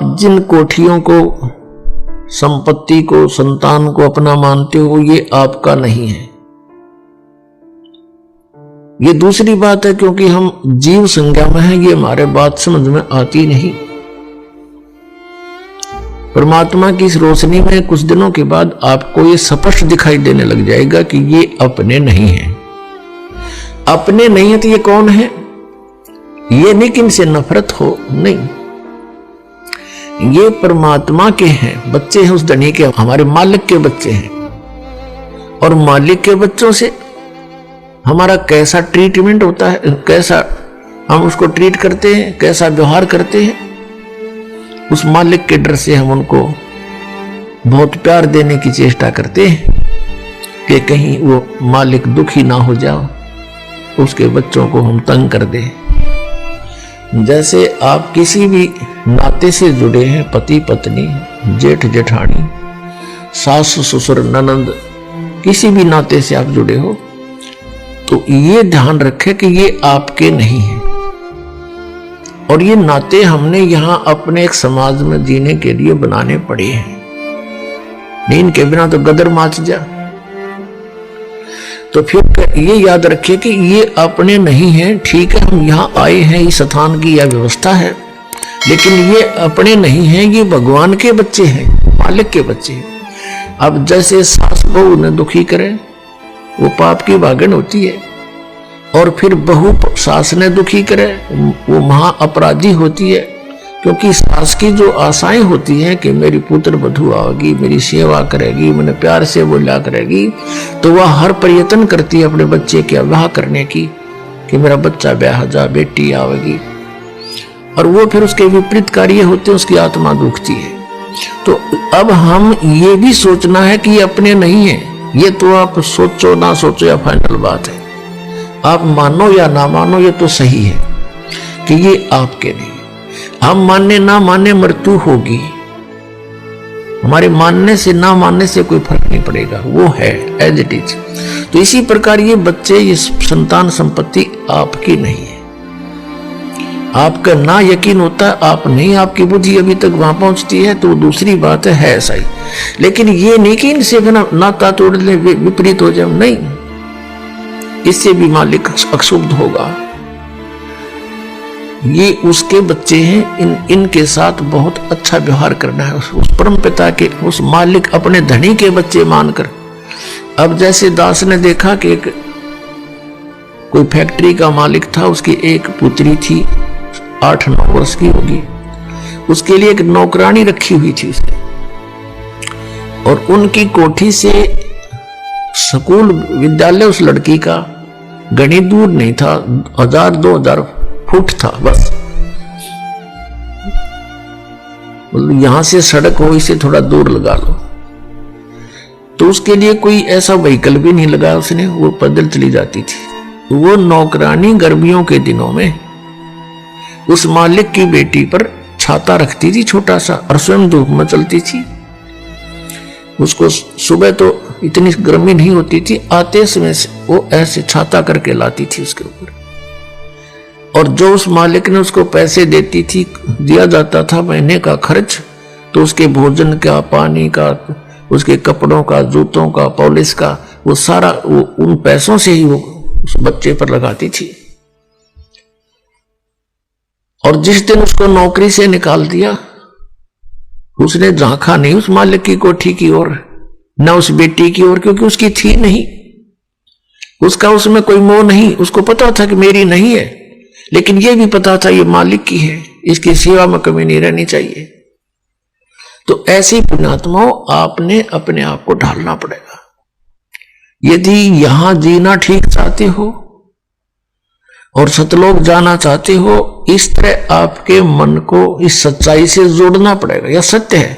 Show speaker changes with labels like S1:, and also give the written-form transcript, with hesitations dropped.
S1: आप जिन कोठियों को, संपत्ति को, संतान को अपना मानते हो, ये आपका नहीं है। ये दूसरी बात है, क्योंकि हम जीव संज्ञा में हैं, ये हमारे बात समझ में आती नहीं। परमात्मा की इस रोशनी में कुछ दिनों के बाद आपको ये स्पष्ट दिखाई देने लग जाएगा कि ये अपने नहीं है। अपने नहीं है तो ये कौन है? ये नहीं कि इनसे नफरत हो, नहीं, ये परमात्मा के हैं, बच्चे हैं उस धनी के, हमारे मालिक के बच्चे हैं। और मालिक के बच्चों से हमारा कैसा ट्रीटमेंट होता है, कैसा हम उसको ट्रीट करते हैं, कैसा व्यवहार करते हैं, उस मालिक के डर से हम उनको बहुत प्यार देने की चेष्टा करते हैं कि कहीं वो मालिक दुखी ना हो जाओ, उसके बच्चों को हम तंग कर दें। जैसे आप किसी भी नाते से जुड़े हैं, पति पत्नी, जेठ जेठानी, सास ससुर, ननंद, किसी भी नाते से आप जुड़े हो, तो ये ध्यान रखें कि ये आपके नहीं है। और ये नाते हमने यहां अपने एक समाज में जीने के लिए बनाने पड़े हैं, नहीं इनके बिना तो गदर माच जा। तो फिर ये याद रखिए कि ये अपने नहीं है। ठीक है, हम यहाँ आए हैं, इस स्थान की यह व्यवस्था है, लेकिन ये अपने नहीं है, ये भगवान के बच्चे हैं, मालिक के बच्चे हैं। अब जैसे सास बहू ने दुखी करे, वो पाप की भागन होती है, और फिर बहू सास ने दुखी करे, वो महा अपराधी होती है। क्योंकि सास की जो आशाएं होती हैं कि मेरी पुत्र वधू आएगी, मेरी सेवा करेगी, मैंने प्यार से बोला करेगी, तो वह हर प्रयत्न करती है अपने बच्चे के विवाह करने की, कि मेरा बच्चा ब्याह जा, बेटी आवेगी। और वो फिर उसके विपरीत कार्य होते हैं, उसकी आत्मा दुखती है। तो अब हम ये भी सोचना है कि ये अपने नहीं है। ये तो आप सोचो ना सोचो या फाइनल बात है, आप मानो या ना मानो, ये तो सही है कि ये आपके नहीं। हम मानने ना मानने मृत्यु होगी, हमारे मानने से ना मानने से कोई फर्क नहीं पड़ेगा, वो है एज इट इज। तो इसी प्रकार ये बच्चे, ये संतान संपत्ति आपकी नहीं है। आपका ना यकीन होता है, आप नहीं, आपकी बुद्धि अभी तक वहां पहुंचती है, तो दूसरी बात है ऐसा ही। लेकिन ये नहीं कि इनसे बिना नाता तोड़ ले, विपरीत हो जाए, नहीं, इससे भी मालिक अक्षुब्ध होगा। ये उसके बच्चे हैं, इनके साथ बहुत अच्छा व्यवहार करना है, उस परम पिता के, उस मालिक, अपने धनी के बच्चे मानकर। अब जैसे दास ने देखा कि एक कोई फैक्ट्री का मालिक था, उसकी एक पुत्री थी, 8-9 वर्ष की होगी, उसके लिए एक नौकरानी रखी हुई थी उसने, और उनकी कोठी से स्कूल विद्यालय उस लड़की का घनी दूर नहीं था, 1000-2000 फुट था बस। मतलब यहां से सड़क हो, इसे थोड़ा दूर लगा लो, तो उसके लिए कोई ऐसा व्हीकल भी नहीं लगाया उसने, वो पैदल चली जाती थी। वो नौकरानी गर्मियों के दिनों में उस मालिक की बेटी पर छाता रखती थी छोटा सा, और स्वयं धूप में चलती थी। उसको सुबह तो इतनी गर्मी नहीं होती थी, आते समय से वो ऐसे छाता करके लाती थी उसके ऊपर। और जो उस मालिक ने उसको पैसे देती थी, दिया जाता था महीने का खर्च, तो उसके भोजन का, पानी का, उसके कपड़ों का, जूतों का, पॉलिश का, वो सारा वो उन पैसों से ही वो उस बच्चे पर लगाती थी। और जिस दिन उसको नौकरी से निकाल दिया, उसने झांका नहीं उस मालिक की कोठी की ओर, न उस बेटी की ओर, क्योंकि उसकी थी नहीं, उसका उसमें कोई मोह नहीं। उसको पता था कि मेरी नहीं है, लेकिन यह भी पता था ये मालिक की है, इसकी सेवा में कमी नहीं रहनी चाहिए। तो ऐसी पुण्यात्माओं, आपने अपने आप को ढालना पड़ेगा। यदि यहां जीना ठीक चाहते हो और सतलोक जाना चाहते हो, इस तरह आपके मन को इस सच्चाई से जोड़ना पड़ेगा। यह सत्य है,